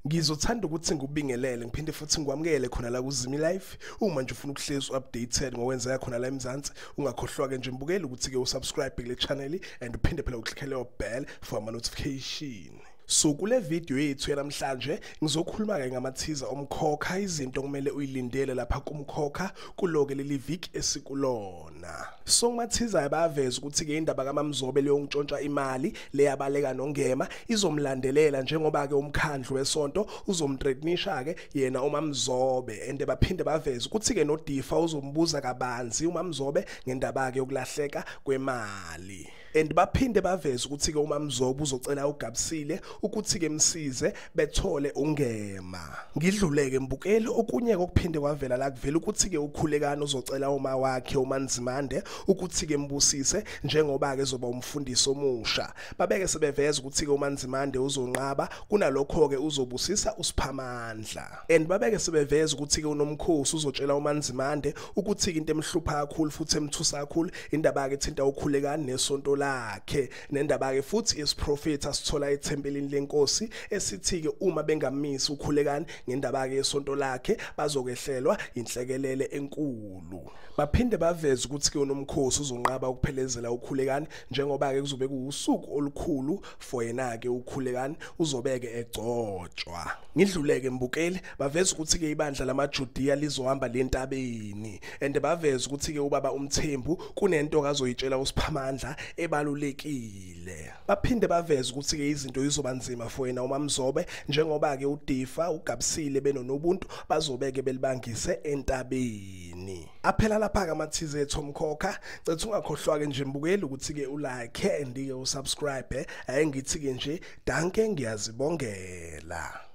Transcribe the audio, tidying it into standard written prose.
Ngizothanda ukuthi ngikubingelele ngiphinde futhi ngikwamukele khona la kuZimi Live. Uma nje ufuna ukuhlezi updated ngokwenzeka khona la eMzansi, ungakhohlwa ke nje mbukele ukuthi ke usubscribe kule channel and uphinde phela uklikhe leyo bell for ama notification. So kule video yethu namhlanje ngizokhuluma ke ngama teaser Umkhokha, izinto kumele uyilindele lapha kuMkhokha kuloke leli week esikulona. So kuma teaser bayaveza ukuthi ke indaba kaMaMzobe leyo ngitshontsha imali leyabaleka noNgema izomlandelela njengoba ke umkhandlu wesonto uzomthreatenisha ke yena uMaMzobe, and baphinde baveza ukuthi ke noDifa uzombuza kabanzi uMaMzobe ngendaba ke yokulahleka kwemali. And baphinde baveza ukuthi ke uMaMzobe uzocela uGabisile ukuthi ke msize bethole uNgema. Ngidluleke mbukeli okunye kokuphinde kwavela la kuvela ukuthi ke uKhulekani uzocela uma wakhe uManzimande ukuthi ke mbusise njengoba ke zoba umfundisi omusha. Babeke sebeveza ukuthi ke uManzimande uzonqaba kunalokho ke uzobusisa uSphamandla. And babeke sebeveza ukuthi ke uNomkhosi uzotshela uManzimande ukuthi into emhlupha kakhulu futhi emthusa kakhulu indaba ke thinta uKhulekani nesonto lakhe, nendaba ke futhi isiprofeti asithola ethempelini lenkosi esithi ke uma bengamisi uKhulekani ngendaba ke yesonto lakhe bazokehlelwa inhlekelele enkulu. Baphinde baveza ukuthi ke uNomkhosi uzonqaba ukuphelezela uKhulekani njengoba ke kuzobe kuusuku olukhulu for yena ke uKhulekani uzobeke egcotshwa. Ngidluleke mbukeli baveza ukuthi ke ibandla lamaJudiya lizohamba lentabeni, and baveza ukuthi ke ubaba uMthembu kunento kazoyitshela uSphamandla ebalulekile. Baphinde baveza ukuthi ke izinto izobanzima for yena uMaMzobe njengoba ke uDifa uGabisile benonobuntu bazobeke belibangise entabeni. Aphela lapha ke ama-teaser ethu Umkhokha. Cethu ungakhohlwa ke nje mbukeli ukuthi ke ulike and ke usubscribe. Ayengithi ke nje danke ngiyazibongela.